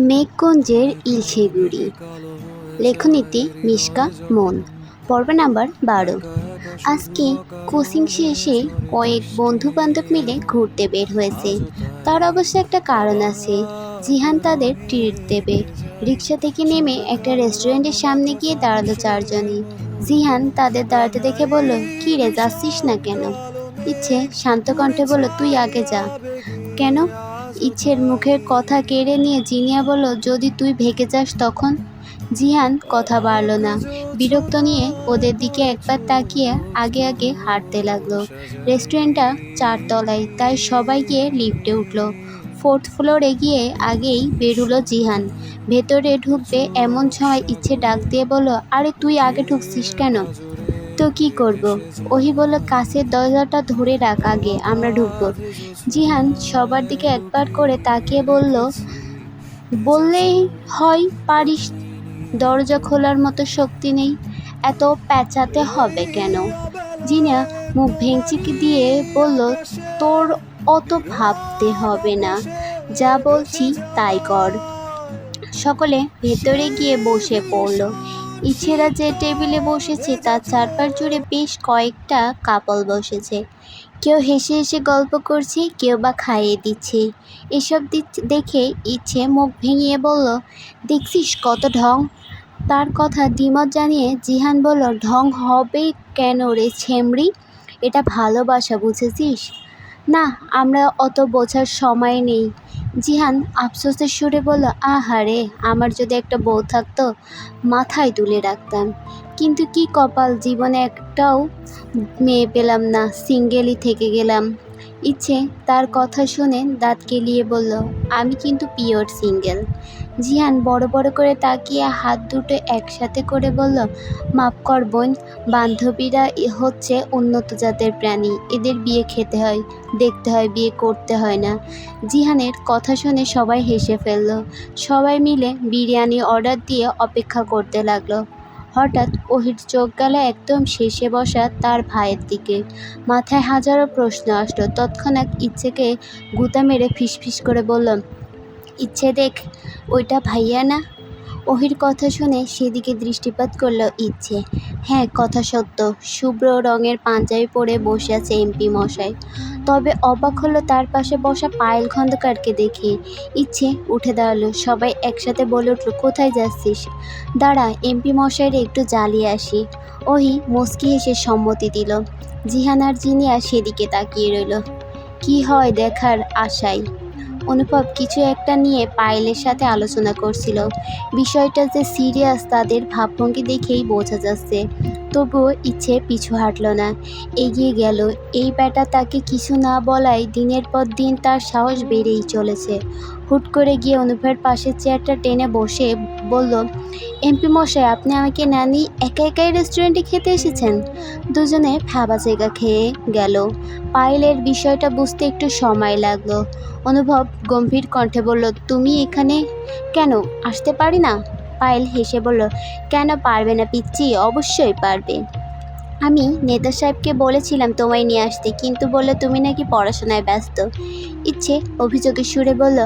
মেঘগঞ্জের ইলশেগুড়ি। লেখনীতি মিশকা মন। পর্ব নাম্বার 12। আজকে কোচিং শেষে কয়েক বন্ধু বান্ধব মিলে ঘুরতে বের হয়েছে। তার অবশ্য একটা কারণ আছে, জিহান তাদের ট্রিট দেবে। রিক্সা থেকে নেমে একটা রেস্টুরেন্টের সামনে গিয়ে দাঁড়ালো চারজনই। জিহান তাদের দাঁড়াতে দেখে বলল, কি রে, যাচ্ছিস না কেন? ইচ্ছে শান্ত কণ্ঠে বলল, তুই আগে যা। কেন? ইচ্ছের মুখের কথা কেড়ে নিয়ে জিনিয়া বলল, যদি তুই ভেগে যাস তখন? জিহান কথা বাড়ল না, বিরক্ত নিয়ে ওদের দিকে একবার তাকিয়ে আগে আগে হাঁটতে লাগলো। রেস্টুরেন্টটা 4 তলায়, তাই সবাই গিয়ে লিফটে উঠল। 4th ফ্লোরে গিয়ে আগেই বেরুলো জিহান। ভেতরে ঢুকবে এমন সময় ইচ্ছে ডাক দিয়ে বলল, আরে তুই আগে ঢুকছিস কেন? তো কি করব? ওহি বলল, কাছের দরজাটা ধরে রাখ, আগে আমরা ঢুকবো। জিহান সবার দিকে একবার করে তাকিয়ে বলল, বললেই হয় পারিস, দরজা খোলার মতো শক্তি নেই, এত প্যাঁচাতে হবে কেন? জিনা মুখ ভেঙচি দিয়ে বলল, তোর অত ভাবতে হবে না, যা বলছি তাই কর। সকলে ভেতরে গিয়ে বসে পড়ল। ইচ্ছেরা যে টেবিলে বসেছে তার চারপাশ জুড়ে বেশ কয়েকটা কাপল বসেছে। কেউ হেসে হেসে গল্প করছে, কেউ বা খাইয়ে দিচ্ছে। এসব দেখে ইচ্ছে মুখ ভেঙিয়ে বলল, দেখছিস কত ঢং? তার কথা দ্বিমত জানিয়ে জিহান বলল, ঢং হবে কেন রে ছেমড়ি? এটা ভালোবাসা, বুঝেছিস? না, আমরা অত বোঝার সময় নেই। জিহান আফসোসের সুরে বলল, আহারে, আমার যদি একটা বউ থাকতো মাথায় তুলে রাখতাম, কিন্তু কি কপাল, জীবনে একটাও মেয়ে পেলাম না, সিঙ্গেলই থেকে গেলাম। ইচ্ছে তার কথা শুনে দাঁত কেলিয়ে বলল, আমি কিন্তু পিওর সিঙ্গেল। জিহান বড় বড় করে তাকিয়ে হাত দুটো একসাথে করে বলল, মাফ কর বোন, বান্ধবীরা হচ্ছে উন্নত জাতের প্রাণী, এদের বিয়ে খেতে হয়, দেখতে হয়, বিয়ে করতে হয় না। জিহানের কথা শুনে সবাই হেসে ফেলল। সবাই মিলে বিরিয়ানি অর্ডার দিয়ে অপেক্ষা করতে লাগলো। হঠাৎ ওহির চোখ গেল একদম শেষে বসা তার ভাইয়ের দিকে। মাথায় হাজারো প্রশ্ন আসলো। তৎক্ষণাৎ ইচ্ছেকে গুঁতা মেরে ফিসফিস করে বলল, ইচ্ছে দেখ, ওইটা ভাইয়া না? ওহির কথা শুনে সেদিকে দৃষ্টিপাত করল ইচ্ছে। হ্যাঁ, কথা সত্য, শুভ্র রঙের পাঞ্জাবি পরে বসে আছে এমপি মশাই। তবে অবাক হলো তার পাশে বসা পায়েল খন্দকারকে দেখে। ইচ্ছে উঠে দাঁড়ালো। সবাই একসাথে বলে উঠল, কোথায় যাচ্ছিস? দাঁড়া, এমপি মশাইরে একটু জ্বালিয়ে আসি। ওহি মুচকি হেসে সম্মতি দিল। জিহান আর জিনিয়া সেদিকে তাকিয়ে রইল, কি হয় দেখার আশায়। অনুভব কিছু একটা নিয়ে পায়েলের সাথে আলোচনা করছিল। বিষয়টা যে সিরিয়াস তাদের ভাবভঙ্গি দেখেই বোঝা যাচ্ছে। তবুও ইচ্ছে পিছু হাঁটল না, এগিয়ে গেল। এই ব্যাটা তাকে কিছু না বলায় দিনের পর দিন তার সাহস বেড়েই চলেছে। হুট করে গিয়ে অনুভবের পাশের চেয়ারটা টেনে বসে বলল, এমপি মশাই, আপনি আমাকে নানি একা একাই রেস্টুরেন্টে খেতে এসেছেন? দুজনে ভাবা জায়গা খেয়ে গেল। পায়েলের বিষয়টা বুঝতে একটু সময় লাগলো। অনুভব গম্ভীর কণ্ঠে বলল, তুমি এখানে কেন? আসতে পারি না? পায়েল হেসে বলল, কেন পারবে না পিচ্চি, অবশ্যই পারবে। আমি নেতা সাহেবকে বলেছিলাম তোমায় নিয়ে আসতে, কিন্তু বললো তুমি নাকি পড়াশোনায় ব্যস্ত। ইচ্ছে অভিযোগের সুরে বলল,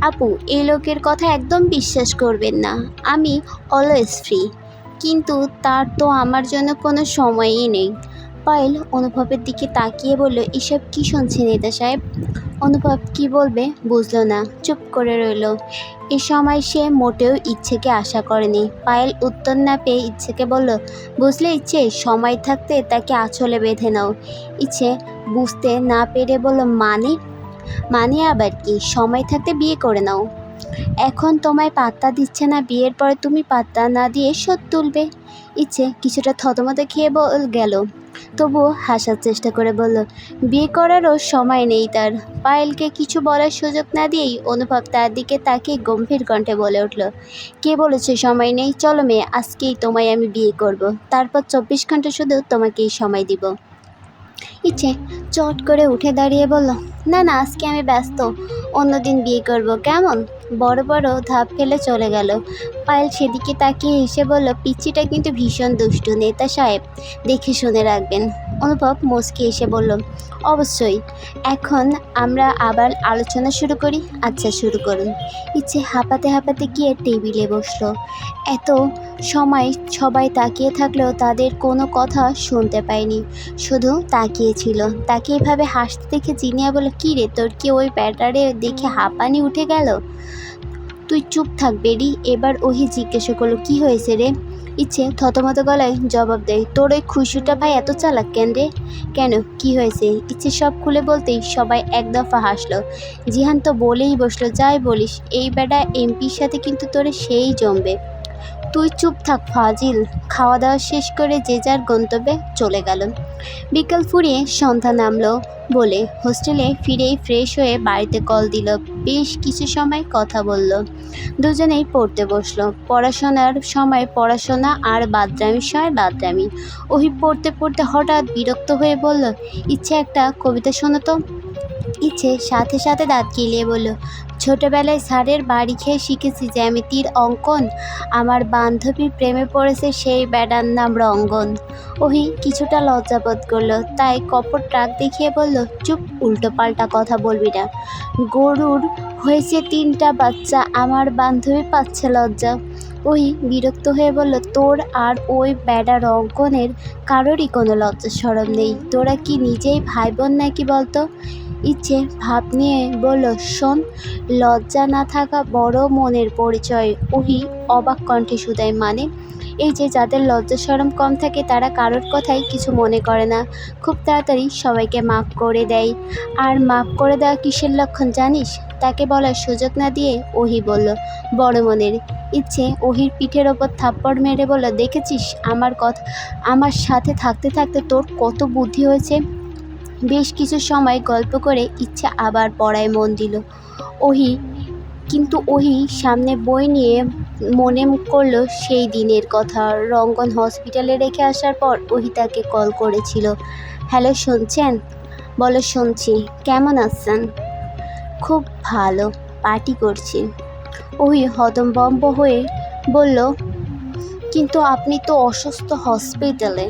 আপু, এই লোকের কথা একদম বিশ্বাস করবেন না, আমি অলওয়েজ ফ্রি, কিন্তু তার তো আমার জন্য কোনো সময়ই নেই। পায়েল অনুভবের দিকে তাকিয়ে বলল, এসব কি শুনছে নেতা সাহেব? অনুভব কি বলবে বুঝলো না, চুপ করে রইল। এ সময় সে মোটেও ইচ্ছেকে আশা করেনি। পায়েল উত্তর না পেয়ে ইচ্ছেকে বলল, বুঝলে ইচ্ছে, সময় থাকতে তাকে আঁচলে বেঁধে নাও। ইচ্ছে বুঝতে না পেরে বলল, মানে আবার কি? সময় থাকতে বিয়ে করে নাও। এখন তোমায় পাত্তা দিচ্ছে না, বিয়ের পরে তুমি পাত্তা না দিয়ে শোধ তুলবে। ইচ্ছে কিছুটা থতমত খেয়ে গেল, তবুও হাসার চেষ্টা করে বলল, বিয়ে করারও সময় নেই তার। পায়েলকে কিছু বলার সুযোগ না দিয়েই অনুভব তার দিকে তাকিয়ে গম্ভীর কণ্ঠে বলে উঠল, কে বলেছে সময় নেই? চলো মেয়ে, আজকেই তোমায় আমি বিয়ে করব, তারপর 24 ঘন্টা শুধু তোমাকেই সময় দিব। ইচ্ছে চট করে উঠে দাঁড়িয়ে বলল, না না, আজকে আমি ব্যস্ত, অন্যদিন বিয়ে করব, কেমন? বড় বড় ধাপ ফেলে চলে গেল। পায়েল সেদিকে তাকিয়ে হেসে বলল, পিচ্চিটা কিন্তু ভীষণ দুষ্টু, নেতা সাহেব দেখে শুনে রাখবেন। অনুভব মুচকি এসে বলল, অবশ্যই। এখন আমরা আবার আলোচনা শুরু করি। আচ্ছা, শুরু করুন। ইচ্ছে হাঁপাতে হাঁপাতে গিয়ে টেবিলে বসলো। এত সময় সবাই তাকিয়ে থাকলেও তাদের কোনো কথা শুনতে পায়নি, শুধু তাকিয়েছিল। তাকে এভাবে হাসতে দেখে জিনিয়া বলল, কী রে, তোর কি ওই ব্যাটারে দেখে হাঁপানি উঠে গেল? তুই চুপ থাক বেরি। এবার ওহি জিজ্ঞাসা করলো, কি হয়েছে রে? ইচ্ছে থতমত গলায় জবাব দেয়, তোর ওই খুশিটা ভাই এত চালাক কেন রে? কেন, কি হয়েছে? ইচ্ছে সব খুলে বলতেই সবাই এক দফা হাসলো। জিহান তো বলেই বসলো, যাই বলিস, এই বেটা এমপির সাথে কিন্তু তোরে সেই জমবে। তুই চুপ থাক ফাজিল। খাওয়া দাওয়া শেষ করে যে যার গন্তব্যে চলে গেল। বিকাল ফুরিয়ে সন্ধ্যা নামলো বলে হোস্টেলে ফিরেই ফ্রেশ হয়ে বাড়িতে কল দিল। বেশ কিছু সময় কথা বলল। দুজনেই পড়তে বসলো। পড়াশোনার সময় পড়াশোনা আর বাদরামির সময় বাদরামি। ওহি পড়তে পড়তে হঠাৎ বিরক্ত হয়ে বলল, ইচ্ছে একটা কবিতা শোনো তো। ইচ্ছে সাথে সাথে দাঁত কিলিয়ে বলল, ছোটবেলায় স্যারের বাড়ি খেয়ে শিখেছি জ্যামিতির অঙ্কন। আমার বান্ধবী প্রেমে পড়েছে সেই ব্যাডার নাম রঙ্গন। ওহি কিছুটা লজ্জাবোধ করলো, তাই কপট রাগ দেখিয়ে বলল, চুপ, উল্টো পাল্টা কথা বলবি না। গরুর হয়েছে 3টা বাচ্চা, আমার বান্ধবী পাচ্ছে লজ্জা। ওহি বিরক্ত হয়ে বলল, তোর আর ওই ব্যাডা রঙ্গনের কারোরই কোনো লজ্জা সরম নেই। তোরা কি নিজেই ভাই বোন নাকি বলতো? ইচ্ছে ভাব নিয়ে বলল, শোন, লজ্জা না থাকা বড় মনের পরিচয়। ওহি অবাক কণ্ঠে শুধায়, মানে? এই যে যাদের লজ্জা শরম কম থাকে তারা কারোর কথাই কিছু মনে করে না, খুব তাড়াতাড়ি সবাইকে মাফ করে দেয়। আর মাফ করে দেওয়া কিসের লক্ষণ জানিস? তাকে বলার সুযোগ না দিয়ে ওহি বলল, বড় মনের। ইচ্ছে ওহির পিঠের ওপর থাপ্পড় মেরে বলল, দেখেছিস আমার সাথে থাকতে থাকতে তোর কত বুদ্ধি হয়েছে। বেশ কিছু সময় গল্প করে ইচ্ছে আবার পড়ায় মন দিল। ওহি সামনে বই নিয়ে মনে করলো সেই দিনের কথা। রঙ্গন হসপিটালে রেখে আসার পর ওহি তাকে কল করেছিল। হ্যালো, শুনছেন? বলো, শুনছি। কেমন আছেন? খুব ভালো, পার্টি করছি। ওহি হতভম্ব হয়ে বলল, কিন্তু আপনি তো অসুস্থ হসপিটালে।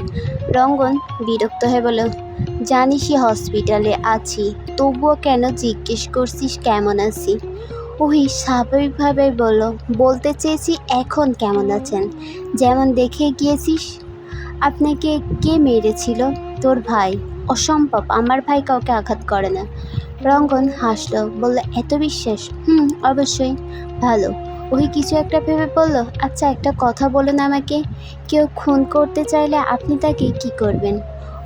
রঙ্গন বিরক্ত হয়ে বলল, জানিসই হসপিটালে আছি, তবুও কেন জিজ্ঞেস করছিস কেমন আছি? ওহি স্বাভাবিকভাবে বলল, বলতে চেয়েছি এখন কেমন আছেন, যেমন দেখে গিয়েছিস। আপনাকে কে মেরেছিল? তোর ভাই। অসম্ভব, আমার ভাই কাউকে আঘাত করে না। রঙ্গন হাসলো, বলল, এত বিশ্বাস? অবশ্যই। ভালো। ওহি কিছু একটা ভেবে বলল, আচ্ছা একটা কথা বলুন আমাকে, কেউ খুন করতে চাইলে আপনি তাকে কি করবেন?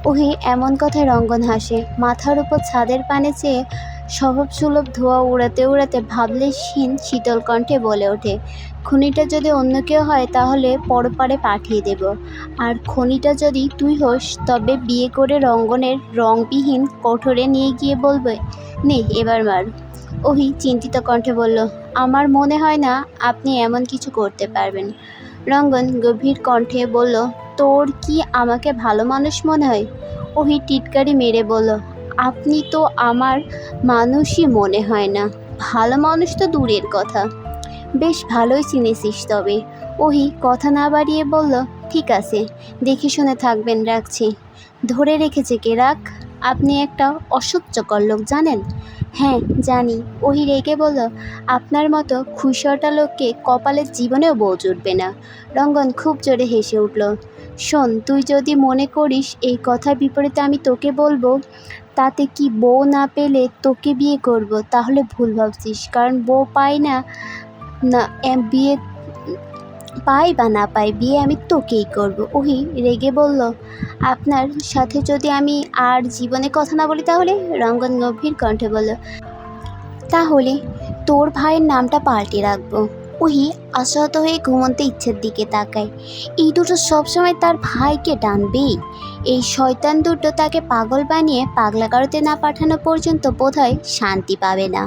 ওহি এমন কথায় রঙ্গন হাসে। মাথার উপর ছাদের পানে চেয়ে স্বভাবসুলভ ধোঁয়া উড়াতে উড়াতে ভাবলেশহীন শীতল কণ্ঠে বলে ওঠে, খুনিটা যদি অন্য কেউ হয় তাহলে পরপারে পাঠিয়ে দেব। আর খুনিটা যদি তুই হোস তবে বিয়ে করে রঙ্গনের রংবিহীন কোঠরে নিয়ে গিয়ে বলবে, নে এবার মার। ওহি চিন্তিত কণ্ঠে বলল, আমার মনে হয় না আপনি এমন কিছু করতে পারবেন। রঙ্গন গভীর কণ্ঠে বলল, তোর কি আমাকে ভালো মানুষ মনে হয়? ওহি টিটকারি মেরে বলল, আপনি তো আমার মানুষই মনে হয় না। ভালো মানুষ তো দূরের কথা। বেশ ভালোই চিনেছিস তবে। ওহি কথা না বাড়িয়ে বলল, ঠিক আছে, দেখে শুনে থাকবেন, রাখছি। ধরে রেখেছে কে? রাখ। আপনি একটা অসহ্যকর লোক, জানেন? হ্যাঁ জানি। ওহি রেগে বলল, আপনার মতো খুশটা লোককে কপালের জীবনেও বউ জুটবে না। রঙ্গন খুব জোরে হেসে উঠল। শোন, তুই যদি মনে করিস এই কথার বিপরীতে আমি তোকে বলবো, তাতে কি বউ না পেলে তোকে বিয়ে করব, তাহলে ভুল ভাবছিস। কারণ বউ পাই না বিয়ে পাই বা না পাই, বিয়ে আমি তোকেই করব। ওহি রেগে বলল, আপনার সাথে যদি আমি আর জীবনে কথা না বলি তাহলে? রঙ্গন গম্ভীর কণ্ঠে বলল, তাহলে তোর ভাইয়ের নামটা পাল্টে রাখবো। ওহি আশাহত হয়ে ঘুমন্ত ইচ্ছের দিকে তাকায়। এই দুটো সবসময় তার ভাইকে টানবেই। এই শয়তান দুটো তাকে পাগল বানিয়ে পাগলাগারোতে না পাঠানো পর্যন্ত বোধহয় শান্তি পাবে না।